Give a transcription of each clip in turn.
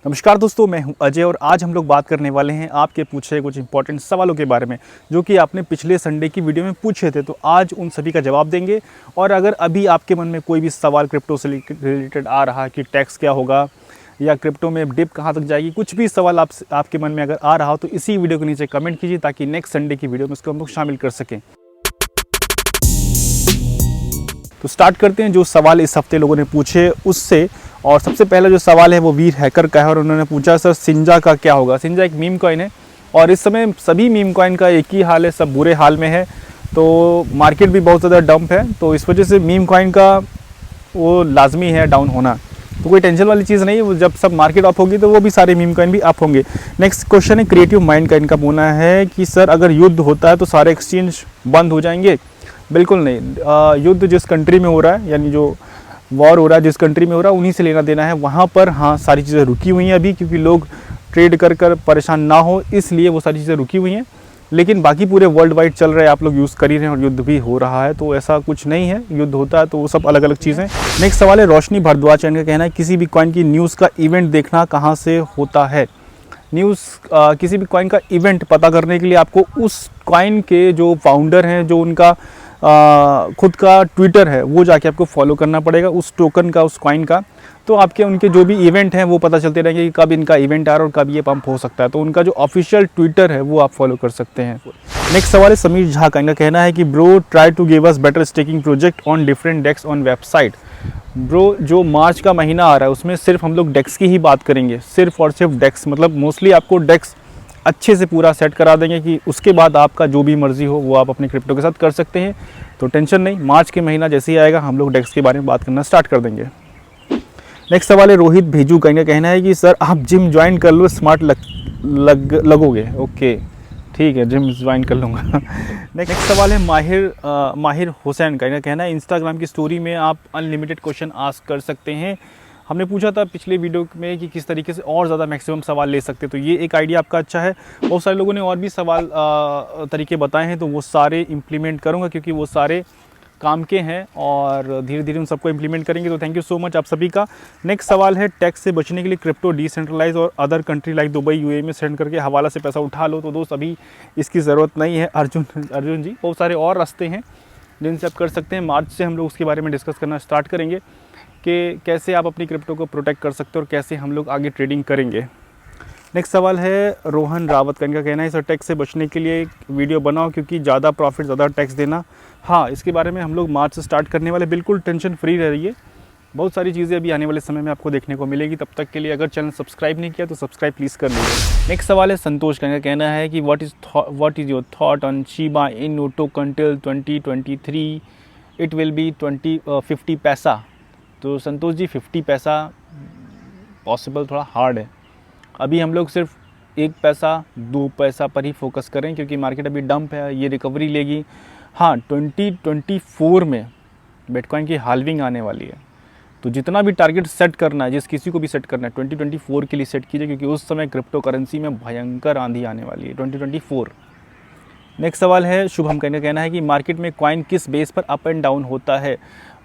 नमस्कार दोस्तों, मैं हूं अजय और आज हम लोग बात करने वाले हैं आपके पूछे कुछ इंपॉर्टेंट सवालों के बारे में जो कि आपने पिछले संडे की वीडियो में पूछे थे। तो आज उन सभी का जवाब देंगे। और अगर अभी आपके मन में कोई भी सवाल क्रिप्टो से रिलेटेड आ रहा है कि टैक्स क्या होगा या क्रिप्टो में डिप कहाँ तक जाएगी, कुछ भी सवाल आपके मन में अगर आ रहा हो तो इसी वीडियो के नीचे कमेंट कीजिए ताकि नेक्स्ट संडे की वीडियो में उसको हम लोग शामिल कर सकें। तो स्टार्ट करते हैं जो सवाल इस हफ्ते लोगों ने पूछे उससे। और सबसे पहला जो सवाल है वो वीर हैकर का है और उन्होंने पूछा सर सिंजा का क्या होगा। सिंजा एक मीम कॉइन है और इस समय सभी मीम कॉइन का एक ही हाल है, सब बुरे हाल में है। तो मार्केट भी बहुत ज़्यादा डंप है, तो इस वजह से मीम कॉइन का वो लाजमी है डाउन होना। तो कोई टेंशन वाली चीज़ नहीं है, वो जब सब मार्केट अप होगी तो वो भी सारे मीम कॉइन भी अप होंगे। नेक्स्ट क्वेश्चन है क्रिएटिव माइंड का, इनका बोलना है कि सर अगर युद्ध होता है तो सारे एक्सचेंज बंद हो जाएंगे। बिल्कुल नहीं, युद्ध जिस कंट्री में हो रहा है, यानी जो वॉर हो रहा है जिस कंट्री में हो रहा है उन्हीं से लेना देना है। वहाँ पर हाँ सारी चीज़ें रुकी हुई हैं अभी, क्योंकि लोग ट्रेड कर परेशान ना हो इसलिए वो सारी चीज़ें रुकी हुई हैं। लेकिन बाकी पूरे वर्ल्ड वाइड चल रहा है, आप लोग यूज़ कर ही रहे हैं और युद्ध भी हो रहा है, तो ऐसा कुछ नहीं है। युद्ध होता है तो वो सब अलग अलग चीज़ें। नेक्स्ट सवाल है रोशनी भारद्वाज, इनका कहना है किसी भी कॉइन की न्यूज़ का इवेंट देखना कहाँ से होता है। न्यूज़ किसी भी कॉइन का इवेंट पता करने के लिए आपको उस कॉइन के जो फाउंडर हैं, जो उनका खुद का ट्विटर है, वो जाके आपको फॉलो करना पड़ेगा उस टोकन का, उस कॉइन का। तो आपके उनके जो भी इवेंट हैं वो पता चलते रहेंगे कि कब इनका इवेंट आ रहा है और कब ये पंप हो सकता है। तो उनका जो ऑफिशियल ट्विटर है वो आप फॉलो कर सकते हैं। नेक्स्ट सवाल है समीर झा का, इनका कहना है कि bro try to give us better staking project on different DEXs on website. Bro जो मार्च का महीना आ रहा है उसमें सिर्फ हम लोग डेक्स की ही बात करेंगे, सिर्फ और सिर्फ डेक्स। मतलब मोस्टली आपको डेक्स अच्छे से पूरा सेट करा देंगे कि उसके बाद आपका जो भी मर्जी हो वो आप अपने क्रिप्टो के साथ कर सकते हैं। तो टेंशन नहीं, मार्च के महीना जैसे ही आएगा हम लोग डेक्स के बारे में बात करना स्टार्ट कर देंगे। नेक्स्ट सवाल है रोहित भेजू का, इनका कहना है कि सर आप जिम ज्वाइन कर लो, स्मार्ट लगोगे। ओके ठीक है, जिम ज्वाइन कर लूँगा। नेक्स्ट सवाल है माहिर हुसैन का, इनका कहना है इंस्टाग्राम की स्टोरी में आप अनलिमिटेड क्वेश्चन आस्क कर सकते हैं। हमने पूछा था पिछले वीडियो में कि किस तरीके से और ज़्यादा मैक्सिमम सवाल ले सकते, तो ये एक आइडिया आपका अच्छा है। बहुत सारे लोगों ने और भी सवाल तरीके बताए हैं, तो वो सारे इम्प्लीमेंट करूँगा क्योंकि वो सारे काम के हैं और धीरे धीरे उन सबको इम्प्लीमेंट करेंगे। तो थैंक यू सो मच आप सभी का। नेक्स्ट सवाल है टैक्स से बचने के लिए क्रिप्टो डिसेंट्रलाइज और other country like Dubai UAE में सेंड करके हवाला से पैसा उठा लो। तो दोस्त अभी इसकी ज़रूरत नहीं है अर्जुन जी, बहुत सारे और रास्ते हैं जिनसे आप कर सकते हैं। मार्च से हम लोग उसके बारे में डिस्कस करना स्टार्ट करेंगे कि कैसे आप अपनी क्रिप्टो को प्रोटेक्ट कर सकते हो और कैसे हम लोग आगे ट्रेडिंग करेंगे। नेक्स्ट सवाल है रोहन रावत का, इनका कहना है सर टैक्स से बचने के लिए एक वीडियो बनाओ क्योंकि ज़्यादा प्रॉफिट ज़्यादा टैक्स देना। हाँ, इसके बारे में हम लोग मार्च से स्टार्ट करने वाले, बिल्कुल टेंशन फ्री रहिए। बहुत सारी चीज़ें अभी आने वाले समय में आपको देखने को मिलेगी। तब तक के लिए अगर चैनल सब्सक्राइब नहीं किया तो सब्सक्राइब प्लीज़ कर लीजिए। नेक्स्ट सवाल है संतोष का, इनका कहना है कि what is your thought on Shiba Inu token till 2023 it will be 50 पैसा। तो संतोष जी 50 पैसा पॉसिबल थोड़ा हार्ड है। अभी हम लोग सिर्फ 1 पैसा 2 पैसा पर ही फोकस करें क्योंकि मार्केट अभी डंप है, ये रिकवरी लेगी। हाँ, 2024 में बिटकॉइन की हाल्विंग आने वाली है, तो जितना भी टारगेट सेट करना है, जिस किसी को भी सेट करना है 2024 के लिए सेट कीजिए क्योंकि उस समय क्रिप्टो करेंसी में भयंकर आंधी आने वाली है 2024। नेक्स्ट सवाल है शुभम का, कहना है कि मार्केट में कॉइन किस बेस पर अप एंड डाउन होता है।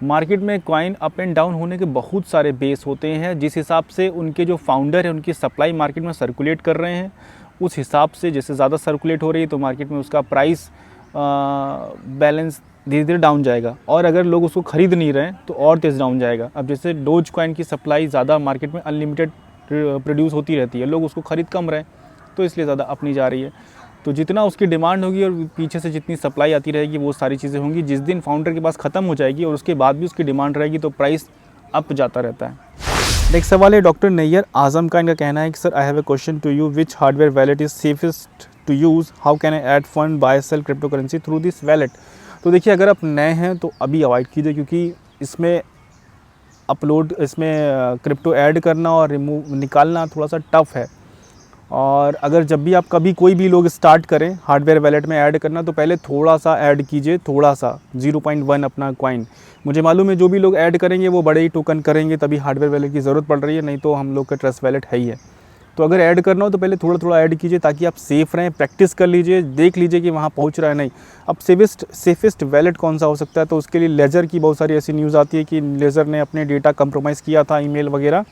मार्केट में कॉइन अप एंड डाउन होने के बहुत सारे बेस होते हैं, जिस हिसाब से उनके जो फाउंडर हैं उनकी सप्लाई मार्केट में सर्कुलेट कर रहे हैं उस हिसाब से जैसे ज़्यादा सर्कुलेट हो रही है तो मार्केट में उसका प्राइस बैलेंस धीरे धीरे डाउन जाएगा, और अगर लोग उसको ख़रीद नहीं रहे हैं तो और तेज़ डाउन जाएगा। अब जैसे डोज कॉइन की सप्लाई ज़्यादा मार्केट में अनलिमिटेड प्रोड्यूस होती रहती है, लोग उसको ख़रीद कम रहे तो इसलिए ज़्यादा अप नहीं जा रही है। तो जितना उसकी डिमांड होगी और पीछे से जितनी सप्लाई आती रहेगी वो सारी चीज़ें होंगी। जिस दिन फाउंडर के पास ख़त्म हो जाएगी और उसके बाद भी उसकी डिमांड रहेगी तो प्राइस अप जाता रहता है। नेक्स्ट सवाल है डॉक्टर नैयर आजम का, इनका कहना है कि sir I have a question to you, which hardware wallet is safest to use, how can I add fund by sell crypto currency through this wallet. तो देखिए, अगर आप नए हैं तो अभी अवॉइड कीजिए क्योंकि इसमें क्रिप्टो ऐड करना और रिमूव निकालना थोड़ा सा टफ है। और अगर जब भी आप कभी कोई भी लोग स्टार्ट करें हार्डवेयर वैलेट में ऐड करना तो पहले थोड़ा सा ऐड कीजिए, थोड़ा सा 0.1 अपना कॉइन। मुझे मालूम है जो भी लोग ऐड करेंगे वो बड़े ही टोकन करेंगे, तभी हार्डवेयर वैलेट की ज़रूरत पड़ रही है, नहीं तो हम लोग का ट्रस्ट वैलेट है ही है। तो अगर ऐड करना हो तो पहले थोड़ा थोड़ा ऐड कीजिए ताकि आप सेफ़ रहें, प्रैक्टिस कर लीजिए, देख लीजिए कि वहाँ पहुँच रहा है नहीं। अब सेफेस्ट वैलेट कौन सा हो सकता है, तो उसके लिए लेजर की बहुत सारी ऐसी न्यूज़ आती है कि लेजर ने अपने डेटा कंप्रोमाइज़ किया था, ईमेल वगैरह।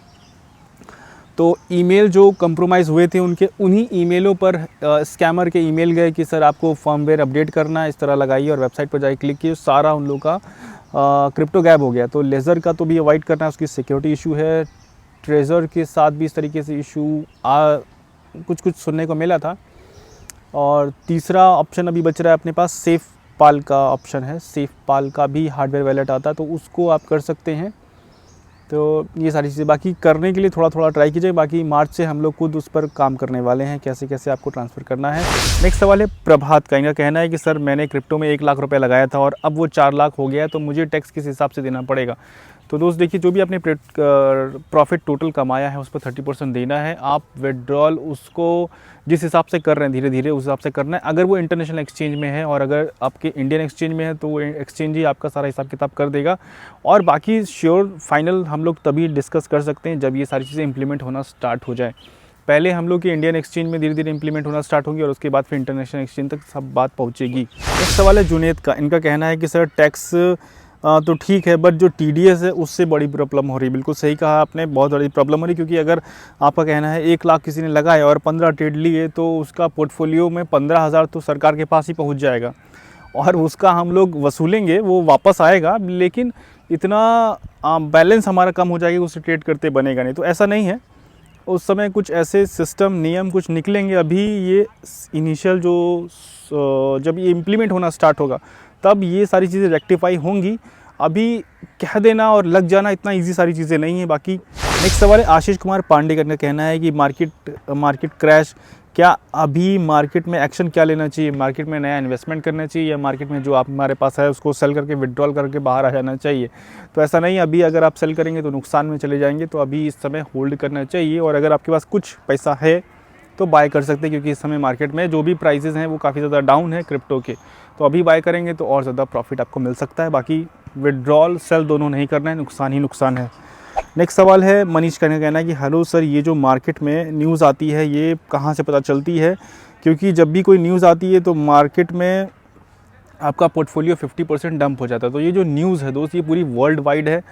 तो ईमेल जो कंप्रोमाइज़ हुए थे उनके उन्हीं ईमेलों पर स्कैमर के ईमेल गए कि सर आपको फर्मवेयर अपडेट करना है, इस तरह लगाइए और वेबसाइट पर जाके क्लिक किए, सारा उन लोगों का क्रिप्टो गैब हो गया। तो लेज़र का तो भी अवॉइड करना है, उसकी सिक्योरिटी इशू है। ट्रेज़र के साथ भी इस तरीके से इशू कुछ सुनने को मिला था। और तीसरा ऑप्शन अभी बच रहा है अपने पास, सेफ पाल का ऑप्शन है। सेफ पाल का भी हार्डवेयर वॉलेट आता है, तो उसको आप कर सकते हैं। तो ये सारी चीज़ें बाकी करने के लिए थोड़ा थोड़ा ट्राई कीजिए। बाकी मार्च से हम लोग खुद उस पर काम करने वाले हैं, कैसे कैसे आपको ट्रांसफ़र करना है। नेक्स्ट सवाल है प्रभात का। इनका कहना है कि सर मैंने क्रिप्टो में 1 लाख रुपए लगाया था और अब वो 4 लाख हो गया है, तो मुझे टैक्स किस हिसाब से देना पड़ेगा। तो दोस्त देखिए, जो भी आपने प्रॉफिट टोटल कमाया है उस पर 30% देना है। आप विड्रॉल उसको जिस हिसाब से कर रहे हैं धीरे धीरे उस हिसाब से करना है। अगर वो इंटरनेशनल एक्सचेंज में है और अगर आपके इंडियन एक्सचेंज में है तो वो एक्सचेंज ही आपका सारा हिसाब किताब कर देगा। और बाकी श्योर फाइनल हम लोग तभी डिस्कस कर सकते हैं जब ये सारी चीज़ें इंप्लीमेंट होना स्टार्ट हो जाए। पहले हम लोग के इंडियन एक्सचेंज में धीरे धीरे इंप्लीमेंट होना स्टार्ट होगी और उसके बाद फिर इंटरनेशनल एक्सचेंज तक सब बात पहुँचेगी। एक सवाल है जुनेद का। इनका कहना है कि सर टैक्स तो ठीक है, बट जो TDS है उससे बड़ी प्रॉब्लम हो रही है। बिल्कुल सही कहा आपने, बहुत बड़ी प्रॉब्लम हो रही है, क्योंकि अगर आपका कहना है 1 लाख किसी ने लगाया और 15 ट्रेड लिए तो उसका पोर्टफोलियो में 15,000 तो सरकार के पास ही पहुंच जाएगा और उसका हम लोग वसूलेंगे, वो वापस आएगा, लेकिन इतना बैलेंस हमारा कम हो जाएगा, उससे ट्रेड करते बनेगा नहीं। तो ऐसा नहीं है, उस समय कुछ ऐसे सिस्टम नियम कुछ निकलेंगे। अभी ये इनिशियल जब ये इम्प्लीमेंट होना स्टार्ट होगा तब ये सारी चीज़ें रेक्टिफाई होंगी। अभी कह देना और लग जाना इतना इजी सारी चीज़ें नहीं है। बाकी नेक्स्ट सवाल है आशीष कुमार पांडे का कहना है कि मार्केट क्रैश, क्या अभी मार्केट में एक्शन क्या लेना चाहिए? मार्केट में नया इन्वेस्टमेंट करना चाहिए या मार्केट में जो आप हमारे पास है उसको सेल करके विड्रॉल करके बाहर आ जाना चाहिए? तो ऐसा नहीं, अभी अगर आप सेल करेंगे तो नुकसान में चले जाएंगे, तो अभी इस समय होल्ड करना चाहिए। और अगर आपके पास कुछ पैसा है तो बाय कर सकते हैं, क्योंकि इस समय मार्केट में जो भी प्राइसेस हैं वो काफ़ी ज़्यादा डाउन है क्रिप्टो के, तो अभी बाय करेंगे तो और ज़्यादा प्रॉफिट आपको मिल सकता है। बाकी विड्रॉल सेल दोनों नहीं करना है, नुकसान ही नुकसान है। नेक्स्ट सवाल है मनीष का कहना है कि हेलो सर, ये जो मार्केट में न्यूज़ आती है ये कहाँ से पता चलती है? क्योंकि जब भी कोई न्यूज़ आती है तो मार्केट में आपका पोर्टफोलियो 50% डंप हो जाता है। तो ये जो न्यूज़ है दोस्त, ये पूरी वर्ल्ड वाइड है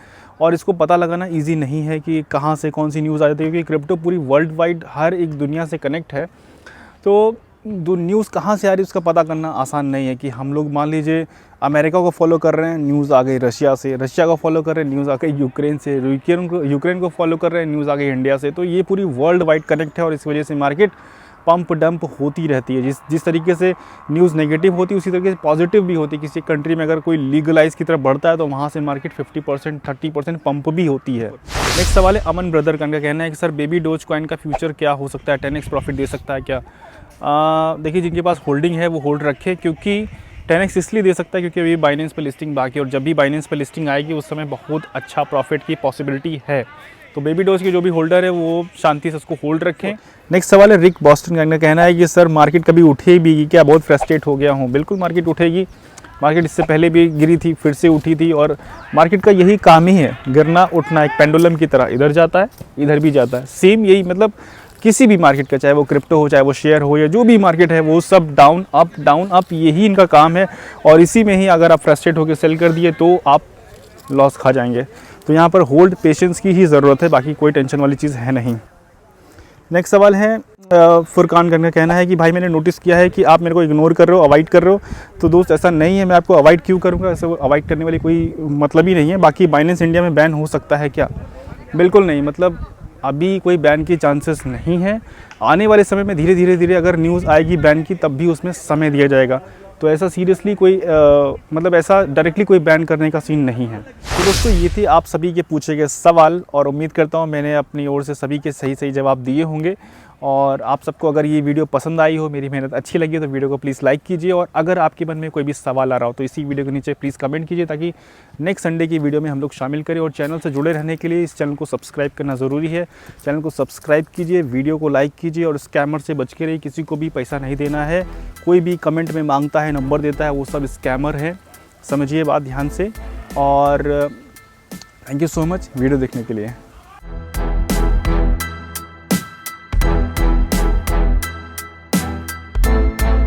और इसको पता लगाना इजी नहीं है कि कहाँ से कौन सी न्यूज़ आ जाती है, क्योंकि क्रिप्टो पूरी वर्ल्ड वाइड हर एक दुनिया से कनेक्ट है। तो न्यूज़ कहाँ से आ रही है उसका पता करना आसान नहीं है। कि हम लोग मान लीजिए अमेरिका को फॉलो कर रहे हैं, न्यूज़ आ गई रशिया से, रशिया को फॉलो कर रहे हैं, न्यूज़ आ गई यूक्रेन से, यूक्रेन को फॉलो कर रहे हैं, न्यूज़ आ गई इंडिया से। तो ये पूरी वर्ल्ड वाइड कनेक्ट है और इस वजह से मार्केट पंप डंप होती रहती है। जिस तरीके से न्यूज़ नेगेटिव होती है उसी तरीके से पॉजिटिव भी होती है। किसी कंट्री में अगर कोई लीगलाइज की तरफ बढ़ता है तो वहाँ से मार्केट 50% 30% पंप भी होती है। नेक्स्ट सवाल है अमन ब्रदर का कहना है कि सर बेबी डोज कॉइन का फ्यूचर क्या हो सकता है? 10x प्रॉफिट दे सकता है क्या? देखिए, जिनके पास होल्डिंग है वो होल्ड रखे, क्योंकि 10x इसलिए दे सकता है क्योंकि अभी बाइनेंस पर लिस्टिंग बाकी है और जब भी बाइनेंस पर लिस्टिंग आएगी उस समय बहुत अच्छा प्रॉफिट की पॉसिबिलिटी है। तो बेबी डोज के जो भी होल्डर है वो शांति से उसको होल्ड रखें। नेक्स्ट सवाल है रिक बॉस्टन का कहना है कि सर मार्केट कभी उठेगी क्या? बहुत फ्रस्ट्रेट हो गया हूँ। बिल्कुल मार्केट उठेगी। मार्केट इससे पहले भी गिरी थी, फिर से उठी थी और मार्केट का यही काम ही है, गिरना उठना, एक पेंडुलम की तरह, इधर जाता है इधर भी जाता है। सेम यही मतलब किसी भी मार्केट का, चाहे वो क्रिप्टो हो, चाहे वो शेयर हो, या जो भी मार्केट है वो सब डाउन अप, यही इनका काम है। और इसी में ही अगर आप फ्रस्ट्रेट होकर सेल कर दिए तो आप लॉस खा जाएंगे। तो यहाँ पर होल्ड पेशेंस की ही ज़रूरत है, बाकी कोई टेंशन वाली चीज़ है नहीं। नेक्स्ट सवाल है फुरकान का कहना है कि भाई मैंने नोटिस किया है कि आप मेरे को इग्नोर कर रहे हो, अवॉइड कर रहे हो। तो दोस्त ऐसा नहीं है, मैं आपको अवॉइड क्यों करूँगा? ऐसे अवॉइड करने वाली कोई मतलब ही नहीं है। बाकी बाइनेंस इंडिया में बैन हो सकता है क्या? बिल्कुल नहीं, मतलब अभी कोई बैन की चांसेस नहीं है। आने वाले समय में धीरे धीरे अगर न्यूज़ आएगी बैन की तब भी उसमें समय दिया जाएगा। तो ऐसा सीरियसली कोई मतलब ऐसा डायरेक्टली कोई बैन करने का सीन नहीं है। तो दोस्तों ये थे आप सभी के पूछे गए सवाल और उम्मीद करता हूँ मैंने अपनी ओर से सभी के सही जवाब दिए होंगे। और आप सबको अगर ये वीडियो पसंद आई हो, मेरी मेहनत अच्छी लगी तो वीडियो को प्लीज़ लाइक कीजिए। और अगर आपके मन में कोई भी सवाल आ रहा हो तो इसी वीडियो के नीचे प्लीज़ कमेंट कीजिए, ताकि नेक्स्ट संडे की वीडियो में हम लोग शामिल करें। और चैनल से जुड़े रहने के लिए इस चैनल को सब्सक्राइब करना ज़रूरी है। चैनल को सब्सक्राइब कीजिए, वीडियो को लाइक कीजिए और स्कैमर से बच के रहिए। किसी को भी पैसा नहीं देना है। कोई भी कमेंट में मांगता है, नंबर देता है, वो सब स्कैमर है। समझिए बात ध्यान से। और thank you so much video देखने के लिए।